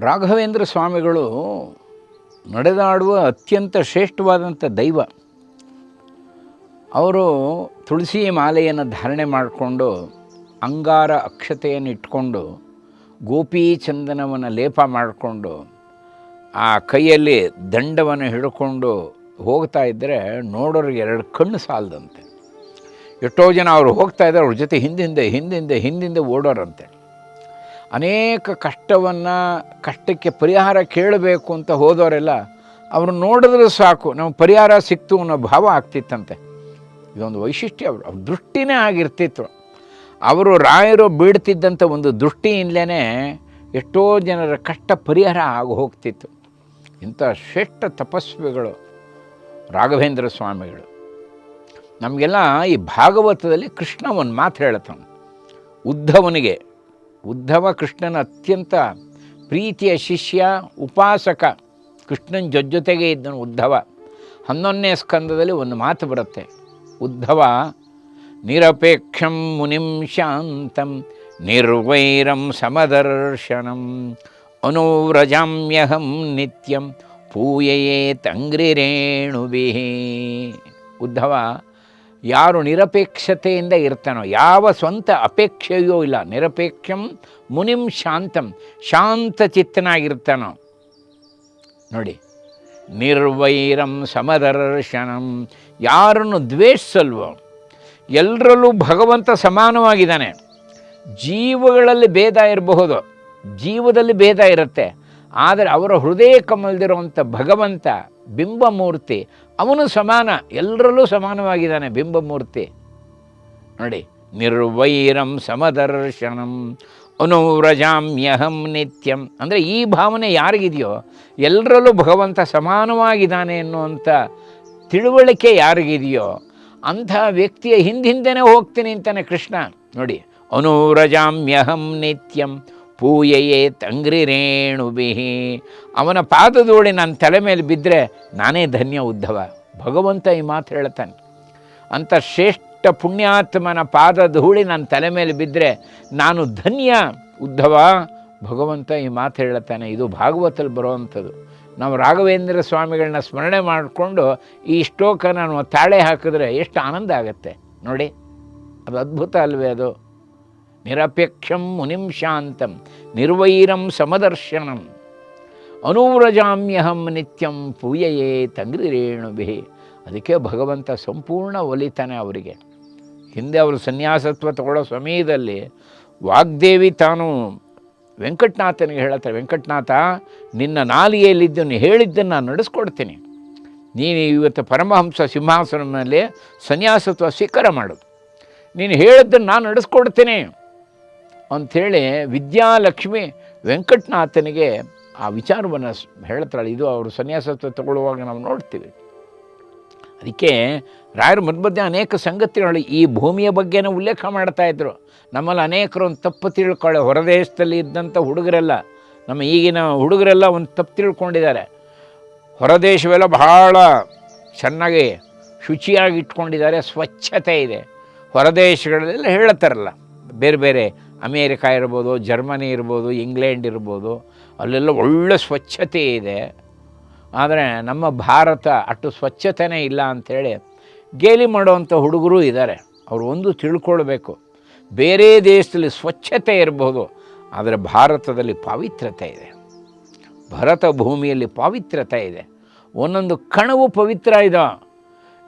ರಾಘವೇಂದ್ರ ಸ್ವಾಮಿಗಳು ನಡೆದಾಡುವ ಅತ್ಯಂತ ಶ್ರೇಷ್ಠವಾದಂಥ ದೈವ. ಅವರು ತುಳಸಿ ಮಾಲೆಯನ್ನು ಧಾರಣೆ ಮಾಡಿಕೊಂಡು ಅಂಗಾರ ಅಕ್ಷತೆಯನ್ನು ಇಟ್ಕೊಂಡು ಗೋಪಿ ಚಂದನವನ್ನು ಲೇಪ ಮಾಡಿಕೊಂಡು ಆ ಕೈಯಲ್ಲಿ ದಂಡವನ್ನು ಹಿಡ್ಕೊಂಡು ಹೋಗ್ತಾ ಇದ್ದರೆ ನೋಡೋರಿಗೆ ಎರಡು ಕಣ್ಣು ಸಾಲದಂತೆ. ಎಷ್ಟೋ ಜನ ಅವರು ಹೋಗ್ತಾ ಇದ್ದಾರೆ, ಅವ್ರ ಜೊತೆ ಹಿಂದಿಂದೆ ಓಡೋರಂತೆ. ಅನೇಕ ಕಷ್ಟಕ್ಕೆ ಪರಿಹಾರ ಕೇಳಬೇಕು ಅಂತ ಹೋದವರೆಲ್ಲ ಅವರು ನೋಡಿದ್ರೆ ಸಾಕು ನಮಗೆ ಪರಿಹಾರ ಸಿಕ್ತು ಅನ್ನೋ ಭಾವ ಆಗ್ತಿತ್ತಂತೆ. ಇದೊಂದು ವೈಶಿಷ್ಟ್ಯ, ಅವ್ರ ದೃಷ್ಟಿನೇ ಆಗಿರ್ತಿತ್ತು. ಅವರು ರಾಯರು ಬೀಡ್ತಿದ್ದಂಥ ಒಂದು ದೃಷ್ಟಿಯಿಂದಲೇ ಎಷ್ಟೋ ಜನರ ಕಷ್ಟ ಪರಿಹಾರ ಆಗಿ ಹೋಗ್ತಿತ್ತು. ಇಂಥ ಶ್ರೇಷ್ಠ ತಪಸ್ವಿಗಳು ರಾಘವೇಂದ್ರ ಸ್ವಾಮಿಗಳು. ನಮಗೆಲ್ಲ ಈ ಭಾಗವತದಲ್ಲಿ ಕೃಷ್ಣ ಒಂದು ಮಾತು ಹೇಳ್ತಾನೆ ಉದ್ಧವನಿಗೆ. ಉದ್ಧವ ಕೃಷ್ಣನ ಅತ್ಯಂತ ಪ್ರೀತಿಯ ಶಿಷ್ಯ, ಉಪಾಸಕ. ಕೃಷ್ಣನ ಜೊತೆಗೆ ಇದ್ದನು ಉದ್ಧವ. 11ನೇ ಸ್ಕಂದದಲ್ಲಿ ಒಂದು ಮಾತು ಬರುತ್ತೆ. ಉದ್ಧವ ನಿರಪೇಕ್ಷಂ ಮುನಿಂ ಶಾಂತಂ ನಿರ್ವೈರಂ ಸಮದರ್ಶನಂ ಅನುವ್ರಜಾಮ್ಯಹಂ ನಿತ್ಯಂ ಪೂಯಯೇತಂಗ್ರಿರೇಣುಭಿಃ. ಉದ್ಧವ ಯಾರು ನಿರಪೇಕ್ಷತೆಯಿಂದ ಇರ್ತಾನೋ, ಯಾವ ಸ್ವಂತ ಅಪೇಕ್ಷೆಯೂ ಇಲ್ಲ, ನಿರಪೇಕ್ಷಂ ಮುನಿಂ ಶಾಂತಂ, ಶಾಂತ ಚಿತ್ತನಾಗಿರ್ತಾನೋ ನೋಡಿ. ನಿರ್ವೈರಂ ಸಮದರ್ಶನಂ, ಯಾರನ್ನು ದ್ವೇಷಿಸಲ್ವೋ, ಎಲ್ಲರಲ್ಲೂ ಭಗವಂತ ಸಮಾನವಾಗಿದ್ದಾನೆ. ಜೀವಗಳಲ್ಲಿ ಭೇದ ಇರಬಹುದು, ಜೀವದಲ್ಲಿ ಭೇದ ಇರುತ್ತೆ, ಆದರೆ ಅವರ ಹೃದಯ ಕಮಲದಿರುವಂಥ ಭಗವಂತ ಬಿಂಬಮೂರ್ತಿ ಅವನು ಸಮಾನ, ಎಲ್ಲರಲ್ಲೂ ಸಮಾನವಾಗಿದ್ದಾನೆ ಬಿಂಬಮೂರ್ತಿ ನೋಡಿ. ನಿರ್ವೈರಂ ಸಮದರ್ಶನಂ ಅನುವ್ರಜಾಮ್ಯಹಂ ನಿತ್ಯಂ ಅಂದರೆ ಈ ಭಾವನೆ ಯಾರಿಗಿದೆಯೋ ಎಲ್ಲರಲ್ಲೂ ಭಗವಂತ ಸಮಾನವಾಗಿದ್ದಾನೆ ಎನ್ನುವಂಥ ತಿಳುವಳಿಕೆ ಯಾರಿಗಿದೆಯೋ ಅಂಥ ವ್ಯಕ್ತಿಯ ಹಿಂದಿಂದನೇ ಹೋಗ್ತೀನಿ ಅಂತಾನೆ ಕೃಷ್ಣ ನೋಡಿ. ಅನುವ್ರಜಾಮ್ಯಹಂ ನಿತ್ಯಂ ಪೂಯಯೇತಂಗ್ರಿರೇಣುಭಿಃ. ಅವನ ಪಾದಧೂಳಿ ನನ್ನ ತಲೆ ಮೇಲೆ ಬಿದ್ದರೆ ನಾನೇ ಧನ್ಯ ಉದ್ಧವ. ಭಗವಂತ ಈ ಮಾತು ಹೇಳ್ತಾನೆ. ಅಂಥ ಶ್ರೇಷ್ಠ ಪುಣ್ಯಾತ್ಮನ ಪಾದಧೂಳಿ ನನ್ನ ತಲೆ ಮೇಲೆ ಬಿದ್ದರೆ ನಾನು ಧನ್ಯ ಉದ್ಧವ. ಭಗವಂತ ಈ ಮಾತು ಹೇಳ್ತಾನೆ. ಇದು ಭಾಗವತಲ್ಲಿ ಬರುವಂಥದ್ದು. ನಾವು ರಾಘವೇಂದ್ರ ಸ್ವಾಮಿಗಳನ್ನ ಸ್ಮರಣೆ ಮಾಡಿಕೊಂಡು ಈ ಶ್ಲೋಕ ನಾನು ತಾಳೆ ಹಾಕಿದ್ರೆ ಎಷ್ಟು ಆನಂದ ಆಗುತ್ತೆ ನೋಡಿ. ಅದು ಅದ್ಭುತ ಅಲ್ವೇ ಅದು. ನಿರಪೇಕ್ಷಂ ಮುನಿಂ ಶಾಂತಂ ನಿರ್ವೈರಂ ಸಮದರ್ಶನಂ ಅನುವ್ರಜಾಮ್ಯಹಂ ನಿತ್ಯಂ ಪೂಯಯೇತಂಗ್ರಿರೇಣುಭಿಃ. ಅದಕ್ಕೆ ಭಗವಂತ ಸಂಪೂರ್ಣ ಒಲಿತಾನೆ ಅವರಿಗೆ. ಹಿಂದೆ ಅವರು ಸನ್ಯಾಸತ್ವ ತಗೊಳ್ಳೋ ಸಮಯದಲ್ಲಿ ವಾಗ್ದೇವಿ ತಾನು ವೆಂಕಟನಾಥನಿಗೆ ಹೇಳ್ತಾರೆ, ವೆಂಕಟನಾಥ ನಿನ್ನ ನಾಲಿಗೆಯಲ್ಲಿದ್ದು ನೀನು ಹೇಳಿದ್ದನ್ನು ನಾನು ನಡೆಸ್ಕೊಡ್ತೀನಿ, ನೀನು ಇವತ್ತು ಪರಮಹಂಸ ಸಿಂಹಾಸನ ಮೇಲೆ ಸನ್ಯಾಸತ್ವ ಸ್ವೀಕಾರ ಮಾಡು, ನೀನು ಹೇಳಿದ್ದನ್ನು ನಾನು ನಡೆಸ್ಕೊಡ್ತೀನಿ ಅಂಥೇಳಿ ವಿದ್ಯಾಲಕ್ಷ್ಮಿ ವೆಂಕಟನಾಥನಿಗೆ ಆ ವಿಚಾರವನ್ನು ಹೇಳ್ತಾಳೆ. ಇದು ಅವರು ಸನ್ಯಾಸತ್ವ ತಗೊಳ್ಳುವಾಗ ನಾವು ನೋಡ್ತೀವಿ. ಅದಕ್ಕೆ ರಾಯರು ಮಧ್ಯ ಅನೇಕ ಸಂಗತಿಗಳು ಈ ಭೂಮಿಯ ಬಗ್ಗೆನೇ ಉಲ್ಲೇಖ ಮಾಡ್ತಾಯಿದ್ರು. ನಮ್ಮಲ್ಲಿ ಅನೇಕರು ಒಂದು ತಪ್ಪು ತಿಳ್ಕೊಳ್ಳೋ, ಹೊರದೇಶದಲ್ಲಿ ಇದ್ದಂಥ ಹುಡುಗರೆಲ್ಲ, ನಮ್ಮ ಈಗಿನ ಹುಡುಗರೆಲ್ಲ ಒಂದು ತಪ್ಪು ತಿಳ್ಕೊಂಡಿದ್ದಾರೆ. ಹೊರದೇಶವೆಲ್ಲ ಬಹಳ ಚೆನ್ನಾಗಿ ಶುಚಿಯಾಗಿ ಇಟ್ಕೊಂಡಿದ್ದಾರೆ, ಸ್ವಚ್ಛತೆ ಇದೆ. ಹೊರದೇಶಗಳೆಲ್ಲ ಹೇಳ್ತಾರಲ್ಲ, ಬೇರೆ ಬೇರೆ ಅಮೇರಿಕಾ ಇರ್ಬೋದು, ಜರ್ಮನಿ ಇರ್ಬೋದು, ಇಂಗ್ಲೆಂಡ್ ಇರ್ಬೋದು, ಅಲ್ಲೆಲ್ಲ ಒಳ್ಳೆ ಸ್ವಚ್ಛತೆ ಇದೆ. ಆದರೆ ನಮ್ಮ ಭಾರತ ಅಷ್ಟು ಸ್ವಚ್ಛತೆಯೇ ಇಲ್ಲ ಅಂಥೇಳಿ ಗೇಲಿ ಮಾಡುವಂಥ ಹುಡುಗರು ಇದ್ದಾರೆ. ಅವರು ಒಂದು ತಿಳ್ಕೊಳ್ಬೇಕು, ಬೇರೆ ದೇಶದಲ್ಲಿ ಸ್ವಚ್ಛತೆ ಇರ್ಬೋದು, ಆದರೆ ಭಾರತದಲ್ಲಿ ಪಾವಿತ್ರ್ಯತೆ ಇದೆ. ಭರತ ಭೂಮಿಯಲ್ಲಿ ಪಾವಿತ್ರ್ಯತೆ ಇದೆ. ಒಂದೊಂದು ಕಣವು ಪವಿತ್ರ ಇದೆ.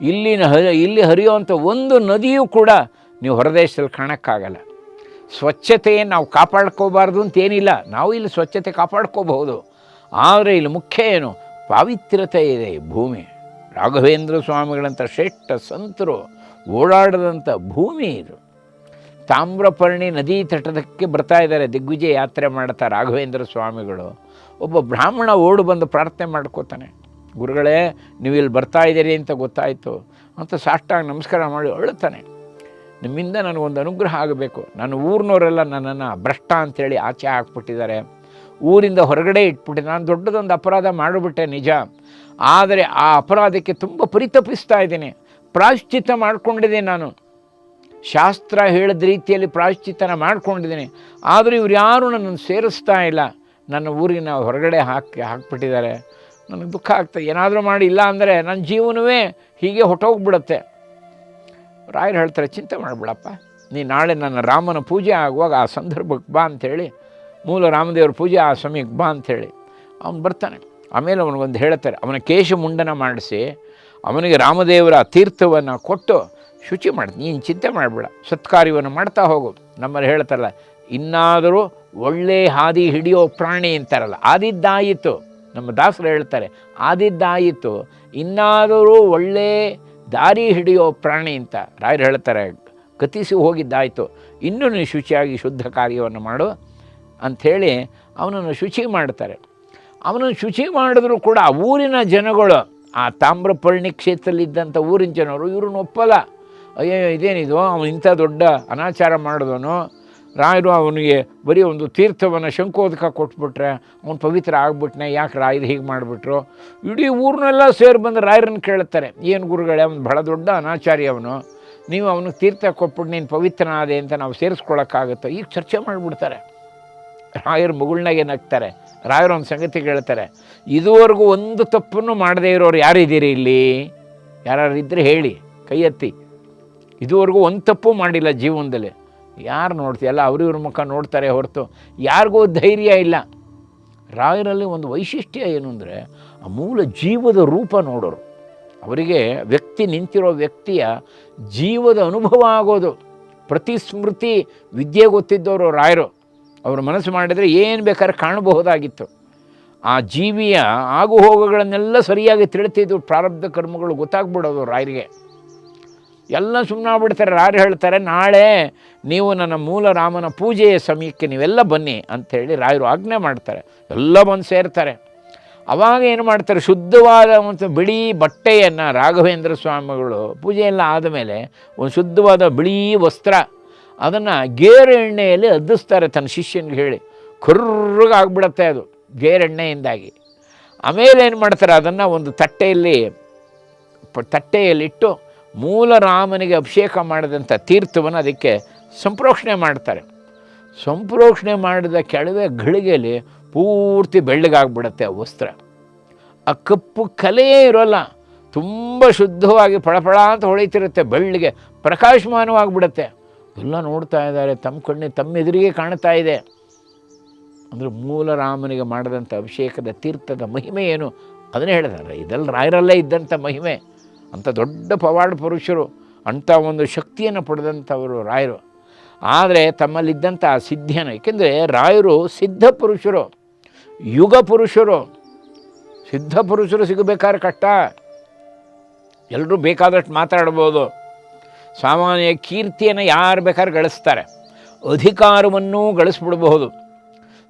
ಇಲ್ಲಿ ಹರಿಯುವಂಥ ಒಂದು ನದಿಯೂ ಕೂಡ ನೀವು ಹೊರದೇಶದಲ್ಲಿ ಕಾಣೋಕ್ಕಾಗಲ್ಲ. ಸ್ವಚ್ಛತೆಯನ್ನು ನಾವು ಕಾಪಾಡ್ಕೋಬಾರ್ದು ಅಂತೇನಿಲ್ಲ, ನಾವು ಇಲ್ಲಿ ಸ್ವಚ್ಛತೆ ಕಾಪಾಡ್ಕೋಬಹುದು. ಆದರೆ ಇಲ್ಲಿ ಮುಖ್ಯ ಏನು, ಪಾವಿತ್ರ್ಯತೆ ಇದೆ ಈ ಭೂಮಿ. ರಾಘವೇಂದ್ರ ಸ್ವಾಮಿಗಳಂಥ ಶ್ರೇಷ್ಠ ಸಂತರು ಓಡಾಡದಂಥ ಭೂಮಿ ಇದು. ತಾಮ್ರಪರ್ಣಿ ನದಿ ತಟದಕ್ಕೆ ಬರ್ತಾ ಇದ್ದಾರೆ, ದಿಗ್ವಿಜಯ ಯಾತ್ರೆ ಮಾಡ್ತಾ ರಾಘವೇಂದ್ರ ಸ್ವಾಮಿಗಳು. ಒಬ್ಬ ಬ್ರಾಹ್ಮಣ ಓಡು ಬಂದು ಪ್ರಾರ್ಥನೆ ಮಾಡ್ಕೋತಾನೆ, ಗುರುಗಳೇ ನೀವು ಇಲ್ಲಿ ಬರ್ತಾ ಇದ್ದೀರಿ ಅಂತ ಗೊತ್ತಾಯಿತು ಅಂತ ಸಾಷ್ಟಾಂಗ ನಮಸ್ಕಾರ ಮಾಡಿ ಅಳುತ್ತಾನೆ. ನಿಮ್ಮಿಂದ ನನಗೊಂದು ಅನುಗ್ರಹ ಆಗಬೇಕು. ನನ್ನ ಊರಿನವರೆಲ್ಲ ನನ್ನನ್ನು ಭ್ರಷ್ಟ ಅಂಥೇಳಿ ಆಚೆ ಹಾಕ್ಬಿಟ್ಟಿದ್ದಾರೆ, ಊರಿಂದ ಹೊರಗಡೆ ಇಟ್ಬಿಟ್ಟು ನಾನು ದೊಡ್ಡದೊಂದು ಅಪರಾಧ ಮಾಡಿಬಿಟ್ಟೆ ನಿಜ. ಆದರೆ ಆ ಅಪರಾಧಕ್ಕೆ ತುಂಬ ಪರಿತಪಿಸ್ತಾ ಇದ್ದೀನಿ, ಪ್ರಾಯಶ್ಚಿತ್ತ ಮಾಡ್ಕೊಂಡಿದ್ದೀನಿ. ನಾನು ಶಾಸ್ತ್ರ ಹೇಳಿದ ರೀತಿಯಲ್ಲಿ ಪ್ರಾಯಶ್ಚಿತ್ತನ ಮಾಡ್ಕೊಂಡಿದ್ದೀನಿ. ಆದರೂ ಇವ್ರು ಯಾರೂ ನನ್ನನ್ನು ಸೇರಿಸ್ತಾ ಇಲ್ಲ. ನನ್ನ ಊರಿನ ಹೊರಗಡೆ ಹಾಕಿಬಿಟ್ಟಿದ್ದಾರೆ, ನನಗೆ ದುಃಖ ಆಗ್ತದೆ, ಏನಾದರೂ ಮಾಡಿ ಇಲ್ಲ ಅಂದರೆ ನನ್ನ ಜೀವನವೇ ಹೀಗೆ ಹೊಟ್ಟೋಗ್ಬಿಡುತ್ತೆ. ರಾಯರು ಹೇಳ್ತಾರೆ, ಚಿಂತೆ ಮಾಡಿಬಿಡಪ್ಪ, ನೀ ನಾಳೆ ನನ್ನ ರಾಮನ ಪೂಜೆ ಆಗುವಾಗ ಆ ಸಂದರ್ಭಕ್ಕೆ ಬಾ ಅಂಥೇಳಿ, ಮೂಲ ರಾಮದೇವ್ರ ಪೂಜೆ ಆ ಸಮಯಕ್ಕೆ ಬಾ ಅಂಥೇಳಿ ಅವನು ಬರ್ತಾನೆ. ಆಮೇಲೆ ಅವನಿಗೊಂದು ಹೇಳ್ತಾರೆ, ಅವನ ಕೇಶ ಮುಂಡನ ಮಾಡಿಸಿ ಅವನಿಗೆ ರಾಮದೇವರ ತೀರ್ಥವನ್ನು ಕೊಟ್ಟು ಶುಚಿ ಮಾಡ್ತೀನಿ, ನೀನು ಚಿಂತೆ ಮಾಡಿಬಿಡ, ಸತ್ಕಾರ್ಯವನ್ನು ಮಾಡ್ತಾ ಹೋಗು. ನಮ್ಮಲ್ಲಿ ಹೇಳ್ತಾರಲ್ಲ, ಇನ್ನಾದರೂ ಒಳ್ಳೆ ಹಾದಿ ಹಿಡಿಯೋ ಪ್ರಾಣಿ ಅಂತಾರಲ್ಲ, ಆದಿದ್ದಾಯಿತು. ನಮ್ಮ ದಾಸರು ಹೇಳ್ತಾರೆ, ಆದಿದ್ದಾಯಿತು, ಇನ್ನಾದರೂ ಒಳ್ಳೆ ದಾರಿ ಹಿಡಿಯೋ ಪ್ರಾಣಿ ಅಂತ ರಾಯರು ಹೇಳ್ತಾರೆ. ಗತಿಸಿ ಹೋಗಿದ್ದಾಯಿತು, ಇನ್ನೂ ನೀನು ಶುಚಿಯಾಗಿ ಶುದ್ಧ ಕಾರ್ಯವನ್ನು ಮಾಡು ಅಂಥೇಳಿ ಅವನನ್ನು ಶುಚಿ ಮಾಡ್ತಾರೆ. ಅವನನ್ನು ಶುಚಿ ಮಾಡಿದ್ರು ಕೂಡ ಆ ಊರಿನ ಜನಗಳು, ಆ ತಾಮ್ರಪರ್ಣಿ ಕ್ಷೇತ್ರದಲ್ಲಿದ್ದಂಥ ಊರಿನ ಜನರು ಇವ್ರನ್ನ ಒಪ್ಪಲ್ಲ. ಅಯ್ಯೋ ಇದೇನಿದು, ಅವನು ಇಂಥ ದೊಡ್ಡ ಅನಾಚಾರ ಮಾಡಿದವನು, ರಾಯರು ಅವನಿಗೆ ಬರೀ ಒಂದು ತೀರ್ಥವನ್ನು ಶಂಕೋದಕ ಕೊಟ್ಬಿಟ್ರೆ ಅವನು ಪವಿತ್ರ ಆಗ್ಬಿಟ್ನೆ, ಯಾಕೆ ರಾಯರು ಹೀಗೆ ಮಾಡಿಬಿಟ್ರು? ಇಡೀ ಊರನ್ನೆಲ್ಲ ಸೇರಿ ಬಂದು ರಾಯರನ್ನು ಕೇಳ್ತಾರೆ, ಏನು ಗುರುಗಳೇ, ಅವನು ಬಹಳ ದೊಡ್ಡ ಅನಾಚಾರಿ, ಅವನು, ನೀವು ಅವನಿಗೆ ತೀರ್ಥ ಕೊಟ್ಬಿಟ್ಟು ನೀನು ಪವಿತ್ರನಾದೆ ಅಂತ ನಾವು ಸೇರಿಸ್ಕೊಳ್ಳೋಕ್ಕಾಗುತ್ತೋ? ಈಗ ಚರ್ಚೆ ಮಾಡಿಬಿಡ್ತಾರೆ. ರಾಯರು ಮುಗುಳ್ನಾಗೆ ನಗ್ತಾರೆ. ರಾಯರು ಒಂದು ಸಂಗತಿ ಹೇಳ್ತಾರೆ, ಇದುವರೆಗೂ ಒಂದು ತಪ್ಪನ್ನು ಮಾಡದೇ ಇರೋರು ಯಾರಿದ್ದೀರಿ ಇಲ್ಲಿ? ಯಾರು ಇದ್ದರೆ ಹೇಳಿ, ಕೈ ಎತ್ತಿ. ಇದುವರೆಗೂ ಒಂದು ತಪ್ಪು ಮಾಡಿಲ್ಲ ಜೀವನದಲ್ಲಿ. ಯಾರು ನೋಡ್ತೀಯಲ್ಲ, ಅವ್ರಿವ್ರ ಮುಖ ನೋಡ್ತಾರೆ ಹೊರತು ಯಾರಿಗೂ ಧೈರ್ಯ ಇಲ್ಲ. ರಾಯರಲ್ಲಿ ಒಂದು ವೈಶಿಷ್ಟ್ಯ ಏನು ಅಂದರೆ, ಆ ಮೂಲ ಜೀವದ ರೂಪ ನೋಡೋರು. ಅವರಿಗೆ ವ್ಯಕ್ತಿ, ನಿಂತಿರೋ ವ್ಯಕ್ತಿಯ ಜೀವದ ಅನುಭವ ಆಗೋದು. ಪ್ರತಿ ಸ್ಮೃತಿ ವಿದ್ಯೆ ಗೊತ್ತಿದ್ದವರು ರಾಯರು. ಅವರು ಮನಸ್ಸು ಮಾಡಿದರೆ ಏನು ಬೇಕಾದ್ರೆ ಕಾಣಬಹುದಾಗಿತ್ತು. ಆ ಜೀವಿಯ ಆಗು ಹೋಗುಗಳನ್ನೆಲ್ಲ ಸರಿಯಾಗಿ ತಿಳಿತಿದ್ದು, ಪ್ರಾರಬ್ಧ ಕರ್ಮಗಳು ಗೊತ್ತಾಗ್ಬಿಡೋದು ರಾಯರಿಗೆ. ಎಲ್ಲ ಸುಮ್ಮನಾಗ್ಬಿಡ್ತಾರೆ. ರಾಯರು ಹೇಳ್ತಾರೆ, ನಾಳೆ ನೀವು ನನ್ನ ಮೂಲ ರಾಮನ ಪೂಜೆಯ ಸಮಯಕ್ಕೆ ನೀವೆಲ್ಲ ಬನ್ನಿ ಅಂಥೇಳಿ ರಾಯರು ಆಜ್ಞೆ ಮಾಡ್ತಾರೆ. ಎಲ್ಲ ಬಂದು ಸೇರ್ತಾರೆ. ಅವಾಗ ಏನು ಮಾಡ್ತಾರೆ, ಶುದ್ಧವಾದ ಒಂದು ಬಿಳಿ ಬಟ್ಟೆಯನ್ನು ರಾಘವೇಂದ್ರ ಸ್ವಾಮಿಗಳು ಪೂಜೆಯೆಲ್ಲ ಆದಮೇಲೆ ಒಂದು ಶುದ್ಧವಾದ ಬಿಳಿ ವಸ್ತ್ರ, ಅದನ್ನು ಗೇರು ಎಣ್ಣೆಯಲ್ಲಿ ಅದ್ದಿಸ್ತಾರೆ ತನ್ನ ಶಿಷ್ಯನಿಗೆ ಹೇಳಿ. ಕರ್ರಗಾಗ್ಬಿಡತ್ತೆ ಅದು ಗೇರೆಣ್ಣೆಯಿಂದಾಗಿ. ಆಮೇಲೆ ಏನು ಮಾಡ್ತಾರೆ, ಅದನ್ನು ಒಂದು ತಟ್ಟೆಯಲ್ಲಿಟ್ಟು ಮೂಲ ರಾಮನಿಗೆ ಅಭಿಷೇಕ ಮಾಡಿದಂಥ ತೀರ್ಥವನ್ನು ಅದಕ್ಕೆ ಸಂಪ್ರೋಕ್ಷಣೆ ಮಾಡ್ತಾರೆ. ಸಂಪ್ರೋಕ್ಷಣೆ ಮಾಡಿದ ಕೆಳಗೆ ಗಳಿಗೆಯಲ್ಲಿ ಪೂರ್ತಿ ಬೆಳ್ಳಗಾಗ್ಬಿಡತ್ತೆ ಆ ವಸ್ತ್ರ. ಆ ಕಪ್ಪು ಕಲೆಯೇ ಇರೋಲ್ಲ, ತುಂಬ ಶುದ್ಧವಾಗಿ ಫಳಫಳ ಅಂತ ಹೊಳಿತಿರುತ್ತೆ, ಬೆಳ್ಳಿಗೆ ಪ್ರಕಾಶಮಾನವಾಗಿಬಿಡುತ್ತೆ. ಎಲ್ಲ ನೋಡ್ತಾ ಇದ್ದಾರೆ, ತಮ್ಮ ಎದುರಿಗೆ ಕಾಣ್ತಾ ಇದೆ. ಅಂದರೆ ಮೂಲ ರಾಮನಿಗೆ ಮಾಡಿದಂಥ ಅಭಿಷೇಕದ ತೀರ್ಥದ ಮಹಿಮೆ ಏನು ಅದನ್ನೇ ಹೇಳಿದ್ದಾರೆ. ಇದೆಲ್ಲ ರಾಯರಲ್ಲೇ ಇದ್ದಂಥ ಮಹಿಮೆ. ಅಂಥ ದೊಡ್ಡ ಪವಾಡ ಪುರುಷರು, ಅಂಥ ಒಂದು ಶಕ್ತಿಯನ್ನು ಪಡೆದಂಥವರು ರಾಯರು. ಆದರೆ ತಮ್ಮಲ್ಲಿದ್ದಂಥ ಆ ಸಿದ್ಧಿಯನ್ನು, ಏಕೆಂದರೆ ರಾಯರು ಸಿದ್ಧ ಪುರುಷರು, ಯುಗ ಪುರುಷರು. ಸಿದ್ಧ ಪುರುಷರು ಸಿಗಬೇಕಾದ್ರೆ ಕಷ್ಟ. ಎಲ್ಲರೂ ಬೇಕಾದಷ್ಟು ಮಾತಾಡ್ಬೋದು, ಸಾಮಾನ್ಯ ಕೀರ್ತಿಯನ್ನು ಯಾರು ಬೇಕಾದ್ರೆ ಗಳಿಸ್ತಾರೆ, ಅಧಿಕಾರವನ್ನೂ ಗಳಿಸ್ಬಿಡ್ಬಹುದು,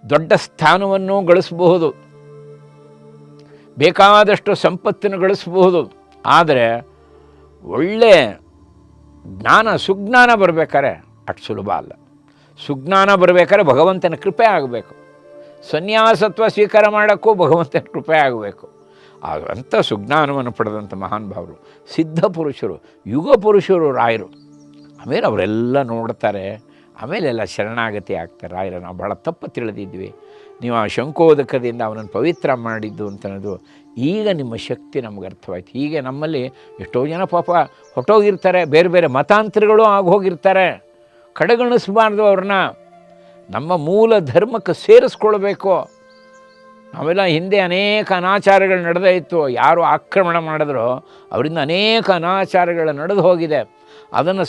ದೊಡ್ಡ ಸ್ಥಾನವನ್ನು ಗಳಿಸಬಹುದು, ಬೇಕಾದಷ್ಟು ಸಂಪತ್ತನ್ನು ಗಳಿಸಬಹುದು. ಆದರೆ ಒಳ್ಳೆ ಜ್ಞಾನ, ಸುಜ್ಞಾನ ಬರಬೇಕಾದ್ರೆ ಅಷ್ಟು ಸುಲಭ ಅಲ್ಲ. ಸುಜ್ಞಾನ ಬರಬೇಕಾದ್ರೆ ಭಗವಂತನ ಕೃಪೆ ಆಗಬೇಕು. ಸನ್ಯಾಸತ್ವ ಸ್ವೀಕಾರ ಮಾಡೋಕ್ಕೂ ಭಗವಂತನ ಕೃಪೆ ಆಗಬೇಕು. ಅಂಥ ಸುಜ್ಞಾನವನ್ನು ಪಡೆದಂಥ ಮಹಾನ್ ಭಾವರು, ಸಿದ್ಧ ಪುರುಷರು, ಯುಗ ಪುರುಷರು ರಾಯರು. ಆಮೇಲೆ ಅವರೆಲ್ಲ ನೋಡ್ತಾರೆ, ಆಮೇಲೆಲ್ಲ ಶರಣಾಗತಿ ಆಗ್ತಾರೆ. ರಾಯರ ನಾವು ಭಾಳ ತಪ್ಪು ತಿಳಿದಿದ್ವಿ, ನೀವು ಆ ಶಂಕೋದಕದಿಂದ ಅವನನ್ನು ಪವಿತ್ರ ಮಾಡಿದ್ದು ಅಂತನ್ನೋದು ಈಗ ನಿಮ್ಮ ಶಕ್ತಿ ನಮ್ಗೆ ಅರ್ಥವಾಯ್ತು. ಹೀಗೆ ನಮ್ಮಲ್ಲಿ ಎಷ್ಟೋ ಜನ ಪಾಪ ಹೊಟ್ಟೋಗಿರ್ತಾರೆ, ಬೇರೆ ಬೇರೆ ಮತಾಂತರಗಳು ಆಗೋಗಿರ್ತಾರೆ. ಕಡೆಗಣಿಸಬಾರ್ದು ಅವ್ರನ್ನ, ನಮ್ಮ ಮೂಲ ಧರ್ಮಕ್ಕೆ ಸೇರಿಸ್ಕೊಳ್ಬೇಕು. ನಾವೆಲ್ಲ ಹಿಂದೆ ಅನೇಕ ಅನಾಚಾರಗಳು ನಡೆದೇ ಇತ್ತು. ಯಾರು ಆಕ್ರಮಣ ಮಾಡಿದ್ರೋ ಅವರಿಂದ ಅನೇಕ ಅನಾಚಾರಗಳು ನಡೆದು ಹೋಗಿದೆ. ಅದನ್ನು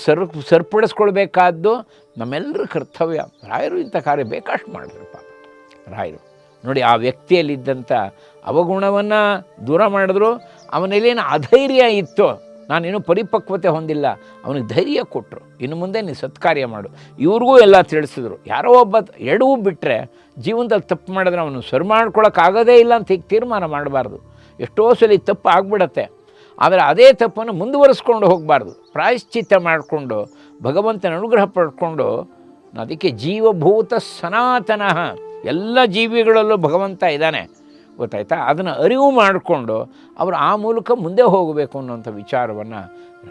ಸರಿಪಡಿಸ್ಕೊಳ್ಬೇಕಾದ್ದು ನಮ್ಮೆಲ್ಲರ ಕರ್ತವ್ಯ. ರಾಯರು ಇಂಥ ಕಾರ್ಯ ಬೇಕಷ್ಟು ಮಾಡಿದ್ರು ಪಾಪ ರಾಯರು. ನೋಡಿ, ಆ ವ್ಯಕ್ತಿಯಲ್ಲಿದ್ದಂಥ ಅವಗುಣವನ್ನು ದೂರ ಮಾಡಿದ್ರು. ಅವನಲ್ಲೇನು ಅಧೈರ್ಯ ಇತ್ತು, ನಾನಿನ್ನೂ ಪರಿಪಕ್ವತೆ ಹೊಂದಿಲ್ಲ, ಅವನಿಗೆ ಧೈರ್ಯ ಕೊಟ್ಟರು. ಇನ್ನು ಮುಂದೆ ನೀನು ಸತ್ಕಾರ್ಯ ಮಾಡು. ಇವ್ರಿಗೂ ಎಲ್ಲ ತಿಳಿಸಿದ್ರು. ಯಾರೋ ಒಬ್ಬ ಎಡವು ಬಿಟ್ಟರೆ, ಜೀವನದಲ್ಲಿ ತಪ್ಪು ಮಾಡಿದ್ರೆ ಅವನು ಸರಿ ಮಾಡ್ಕೊಳಕ್ಕಾಗೋದೇ ಇಲ್ಲ ಅಂತ ಹೀಗೆ ತೀರ್ಮಾನ ಮಾಡಬಾರ್ದು. ಎಷ್ಟೋ ಸಲ ತಪ್ಪು ಆಗಿಬಿಡತ್ತೆ, ಆದರೆ ಅದೇ ತಪ್ಪನ್ನು ಮುಂದುವರಿಸ್ಕೊಂಡು ಹೋಗಬಾರ್ದು. ಪ್ರಾಯಶ್ಚಿತ್ತ ಮಾಡಿಕೊಂಡು ಭಗವಂತನ ಅನುಗ್ರಹ ಪಡ್ಕೊಂಡು, ಅದಕ್ಕೆ ಜೀವಭೂತ ಸನಾತನ, ಎಲ್ಲ ಜೀವಿಗಳಲ್ಲೂ ಭಗವಂತ ಇದ್ದಾನೆ, ಗೊತ್ತಾಯ್ತಾ? ಅದನ್ನು ಅರಿವು ಮಾಡಿಕೊಂಡು ಅವರು ಆ ಮೂಲಕ ಮುಂದೆ ಹೋಗಬೇಕು ಅನ್ನೋಂಥ ವಿಚಾರವನ್ನು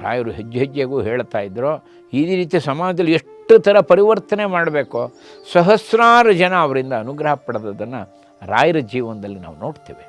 ರಾಯರು ಹೆಜ್ಜೆ ಹೆಜ್ಜೆಗೂ ಹೇಳ್ತಾ ಇದ್ದರು. ಈ ರೀತಿ ಸಮಾಜದಲ್ಲಿ ಎಷ್ಟು ಥರ ಪರಿವರ್ತನೆ ಮಾಡಬೇಕು, ಸಹಸ್ರಾರು ಜನ ಅವರಿಂದ ಅನುಗ್ರಹ ಪಡೆದದನ್ನು ರಾಯರ ಜೀವನದಲ್ಲಿ ನಾವು ನೋಡ್ತೇವೆ.